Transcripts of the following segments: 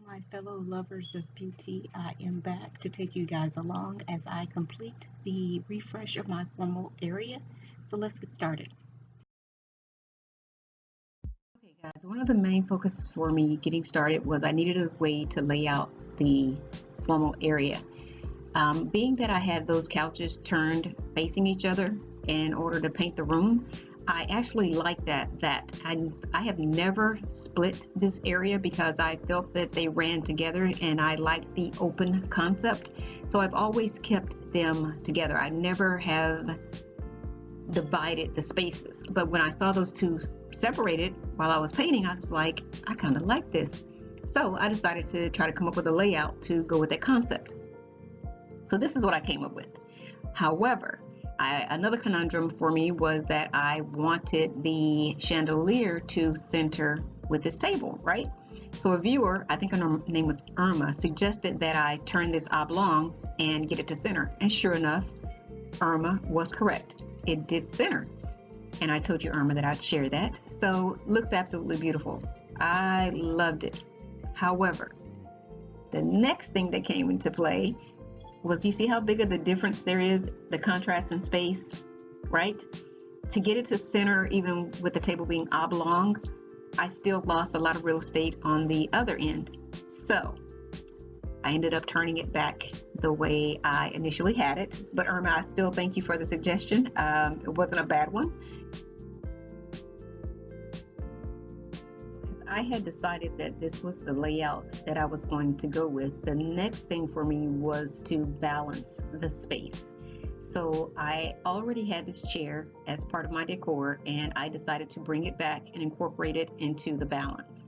My fellow lovers of beauty. I am back to take you guys along as I complete the refresh of my formal area. So let's get started. Okay, guys, one of the main focuses for me getting started was I needed a way to lay out the formal area. Being that I had those couches turned facing each other in order to paint the room, I actually like that I have never split this area because I felt that they ran together and I like the open concept. So I've always kept them together. I never have divided the spaces. But when I saw those two separated while I was painting, I was like, I kind of like this. So I decided to try to come up with a layout to go with that concept. So this is what I came up with. However, another conundrum for me was that I wanted the chandelier to center with this table, right? So a viewer, I think her name was Irma, suggested that I turn this oblong and get it to center. And sure enough, Irma was correct. It did center. And I told you, Irma, that I'd share that. So looks absolutely beautiful. I loved it. However, the next thing that came into play was, you see how big of the difference there is, the contrast in space, right? To get it to center, even with the table being oblong, I still lost a lot of real estate on the other end. So I ended up turning it back the way I initially had it. But Irma, I still thank you for the suggestion. It wasn't a bad one. I had decided that this was the layout that I was going to go with. The next thing for me was to balance the space. So I already had this chair as part of my decor, and I decided to bring it back and incorporate it into the balance.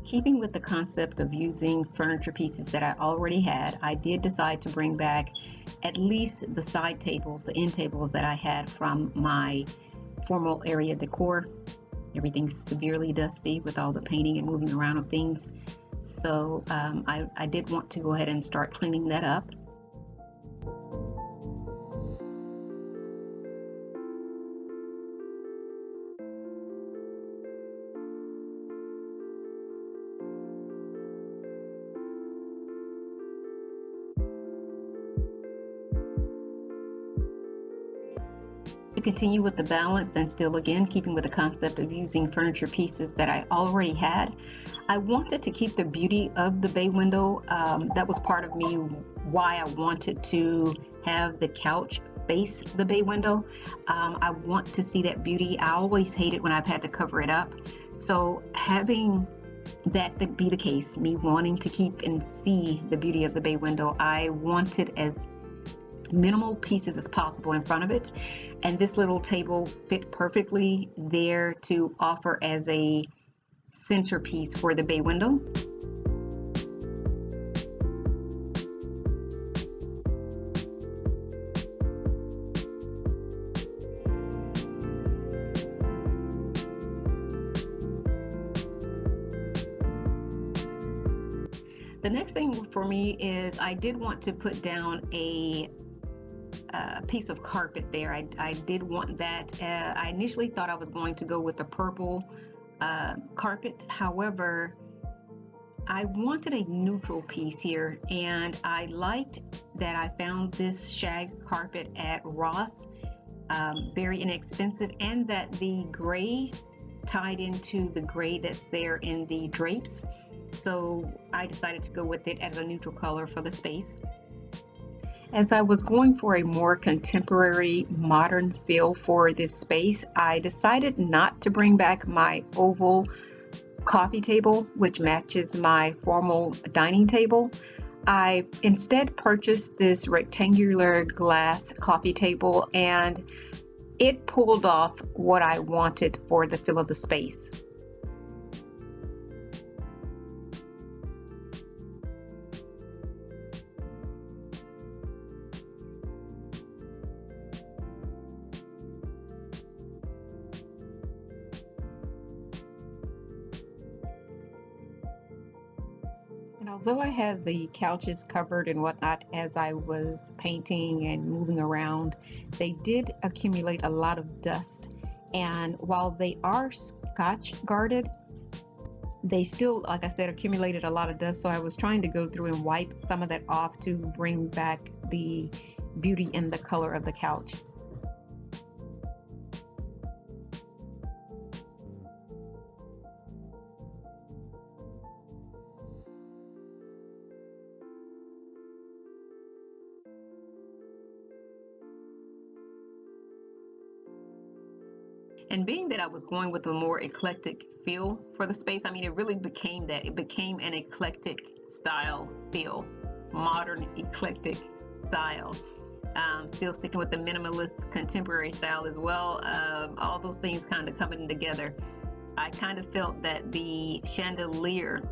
Keeping with the concept of using furniture pieces that I already had, I did decide to bring back at least the side tables, the end tables that I had from my formal area decor. Everything's severely dusty with all the painting and moving around of things. So I did want to go ahead and start cleaning that up. To continue with the balance and still again keeping with the concept of using furniture pieces that I already had, I wanted to keep the beauty of the bay window. That was part of me why I wanted to have the couch face the bay window. I want to see that beauty. I always hate it when I've had to cover it up. So having that be the case, me wanting to keep and see the beauty of the bay window, I wanted as minimal pieces as possible in front of it, and this little table fit perfectly there to offer as a centerpiece for the bay window. The next thing for me is I did want to put down a piece of carpet there. I did want that. I initially thought I was going to go with the purple carpet. However, I wanted a neutral piece here, and I liked that I found this shag carpet at Ross, very inexpensive, and that the gray tied into the gray that's there in the drapes. So I decided to go with it as a neutral color for the space. As I was going for a more contemporary, modern feel for this space, I decided not to bring back my oval coffee table, which matches my formal dining table. I instead purchased this rectangular glass coffee table, and it pulled off what I wanted for the feel of the space. And although I had the couches covered and whatnot as I was painting and moving around, they did accumulate a lot of dust. And while they are scotch guarded, they still, like I said, accumulated a lot of dust, so I was trying to go through and wipe some of that off to bring back the beauty and the color of the couch. And being that I was going with a more eclectic feel for the space, I mean, it really became that. It became an eclectic style feel, modern eclectic style. Still sticking with the minimalist contemporary style as well. All those things kind of coming together. I kind of felt that the chandelier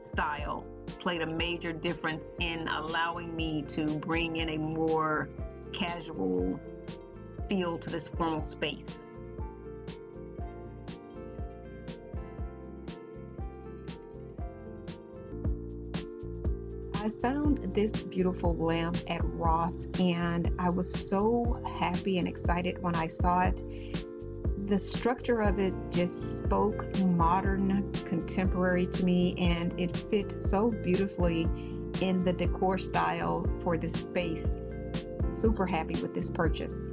style played a major difference in allowing me to bring in a more casual feel to this formal space. I found this beautiful lamp at Ross, and I was so happy and excited when I saw it. The structure of it just spoke modern, contemporary to me, and it fit so beautifully in the decor style for this space. Super happy with this purchase.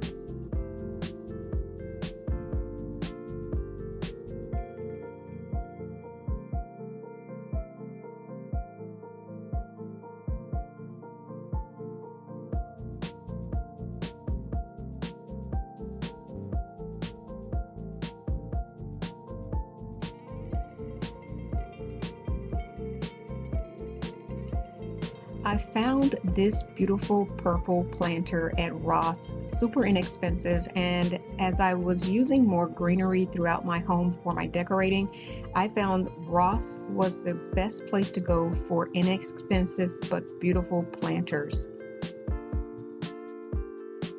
I found this beautiful purple planter at Ross, super inexpensive, and as I was using more greenery throughout my home for my decorating, I found Ross was the best place to go for inexpensive but beautiful planters.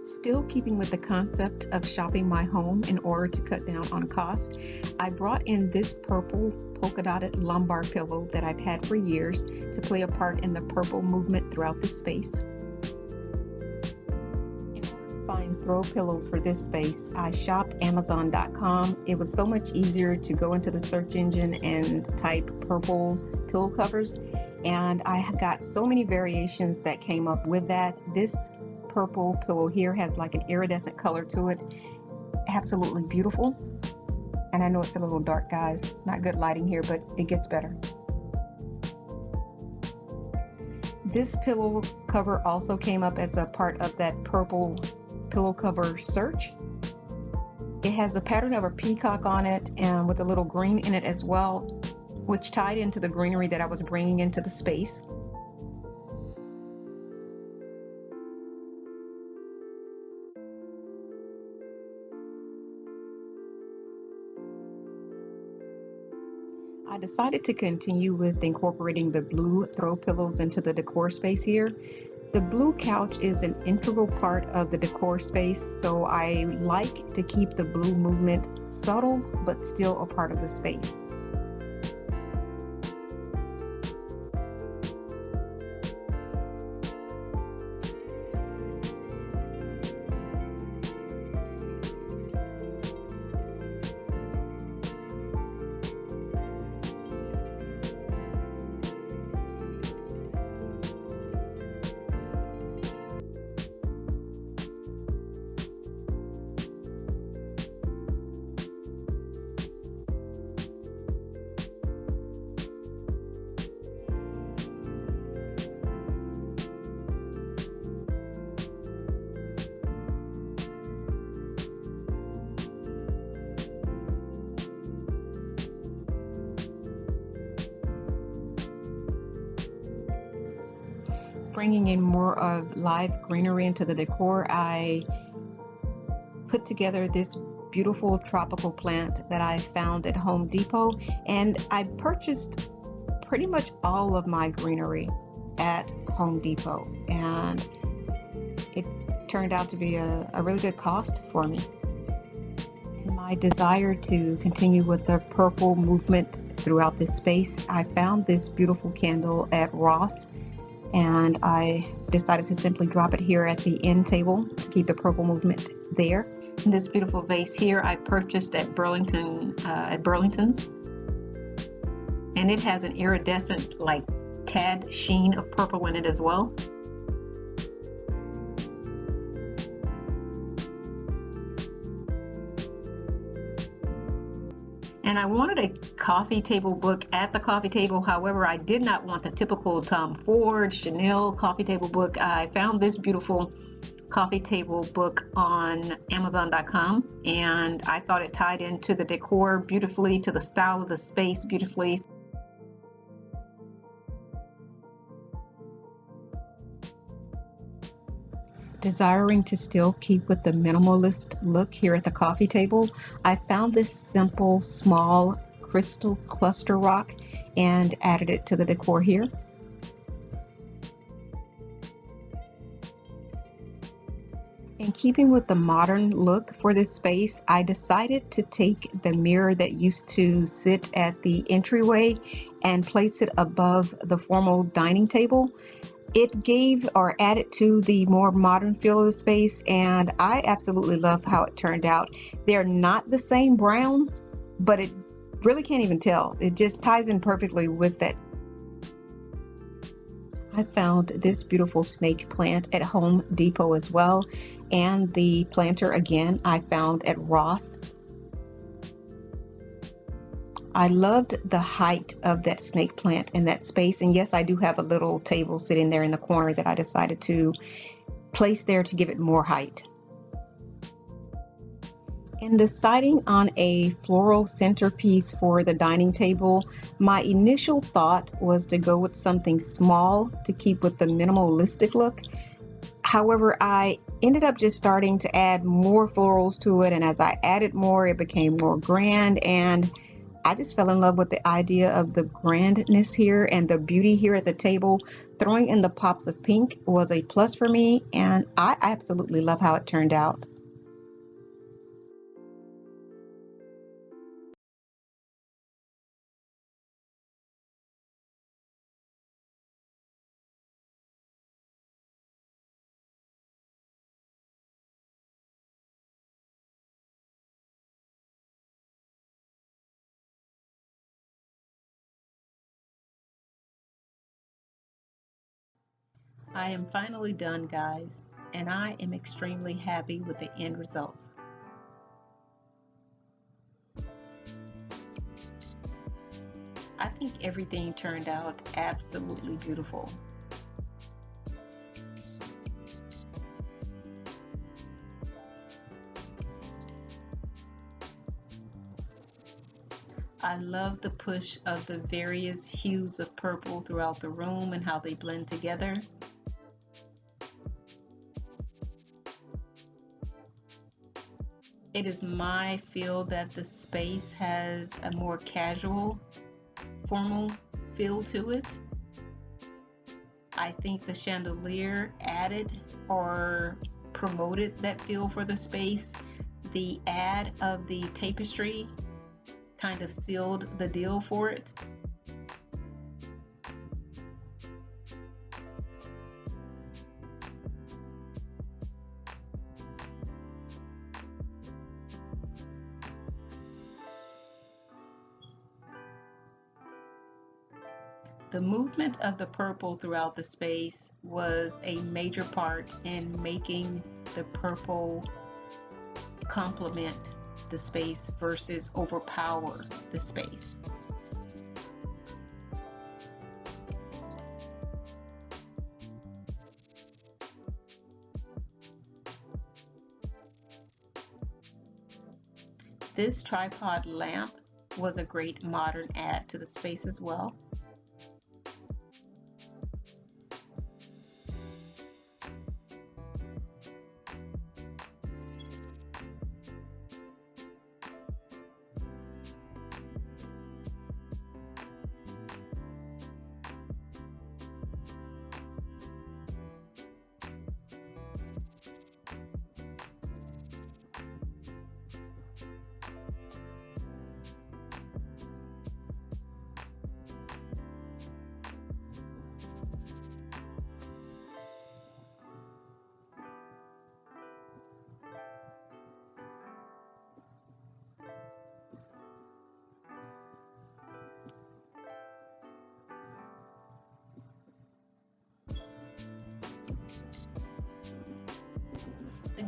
Still keeping with the concept of shopping my home in order to cut down on cost, I brought in this purple polka dotted lumbar pillow that I've had for years to play a part in the purple movement throughout the space. In order to find throw pillows for this space, I shopped Amazon.com. It was so much easier to go into the search engine and type purple pillow covers, and I got so many variations that came up with that. This purple pillow here has like an iridescent color to it. Absolutely beautiful. And I know it's a little dark, guys. Not good lighting here, but it gets better. This pillow cover also came up as a part of that purple pillow cover search. It has a pattern of a peacock on it and with a little green in it as well, which tied into the greenery that I was bringing into the space. I decided to continue with incorporating the blue throw pillows into the decor space here. The blue couch is an integral part of the decor space, so I like to keep the blue movement subtle but still a part of the space. Bringing in more of live greenery into the decor, I put together this beautiful tropical plant that I found at Home Depot, and I purchased pretty much all of my greenery at Home Depot, and it turned out to be a really good cost for me. My desire to continue with the purple movement throughout this space, I found this beautiful candle at Ross, and I decided to simply drop it here at the end table to keep the purple movement there. And this beautiful vase here I purchased at Burlington's, and and it has an iridescent, like tad sheen of purple in it as well. And I wanted a coffee table book at the coffee table. However, I did not want the typical Tom Ford, Chanel coffee table book. I found this beautiful coffee table book on Amazon.com, and I thought it tied into the decor beautifully, to the style of the space beautifully. Desiring to still keep with the minimalist look here at the coffee table, I found this simple, small crystal cluster rock and added it to the decor here. In keeping with the modern look for this space, I decided to take the mirror that used to sit at the entryway and place it above the formal dining table. It gave or added to the more modern feel of the space, and I absolutely love how it turned out. They're not the same browns, but it really can't even tell. It just ties in perfectly with that. I found this beautiful snake plant at Home Depot as well, and the planter again I found at Ross. I loved the height of that snake plant in that space, and yes, I do have a little table sitting there in the corner that I decided to place there to give it more height. In deciding on a floral centerpiece for the dining table, my initial thought was to go with something small to keep with the minimalistic look. However, I ended up just starting to add more florals to it, and as I added more, it became more grand, and I just fell in love with the idea of the grandness here and the beauty here at the table. Throwing in the pops of pink was a plus for me, and I absolutely love how it turned out. I am finally done, guys, and I am extremely happy with the end results. I think everything turned out absolutely beautiful. I love the push of the various hues of purple throughout the room and how they blend together. It is my feel that the space has a more casual, formal feel to it. I think the chandelier added or promoted that feel for the space. The add of the tapestry kind of sealed the deal for it. The movement of the purple throughout the space was a major part in making the purple complement the space versus overpower the space. This tripod lamp was a great modern add to the space as well.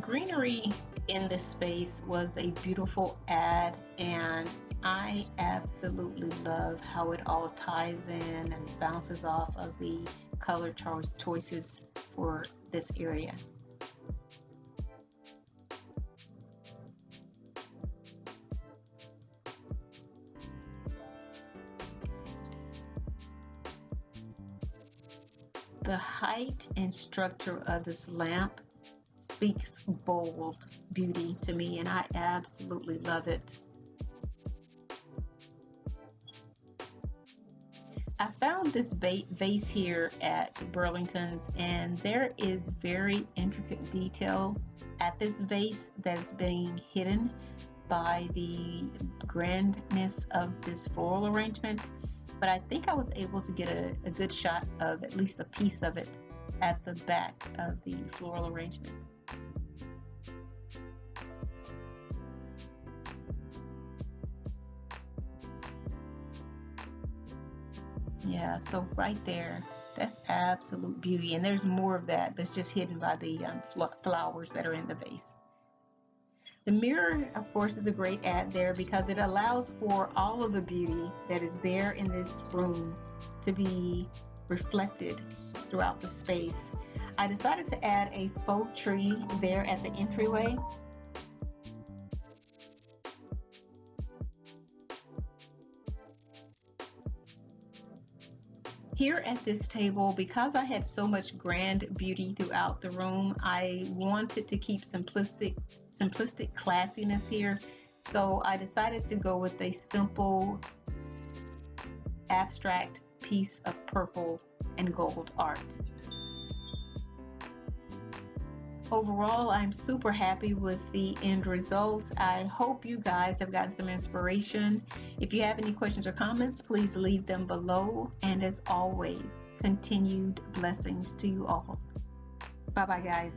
greenery in this space was a beautiful add, and I absolutely love how it all ties in and bounces off of the color choices for this area. The height and structure of this lamp speaks bold beauty to me, and I absolutely love it. I found this vase here at Burlington's, and there is very intricate detail at this vase that is being hidden by the grandness of this floral arrangement. But I think I was able to get a good shot of at least a piece of it at the back of the floral arrangement. Yeah, so right there, that's absolute beauty. And there's more of that that's just hidden by the flowers that are in the vase. The mirror, of course, is a great add there because it allows for all of the beauty that is there in this room to be reflected throughout the space. I decided to add a faux tree there at the entryway. Here at this table, because I had so much grand beauty throughout the room, I wanted to keep simplistic classiness here. So I decided to go with a simple abstract piece of purple and gold art. Overall, I'm super happy with the end results. I hope you guys have gotten some inspiration. If you have any questions or comments, please leave them below. And as always, continued blessings to you all. Bye bye, guys.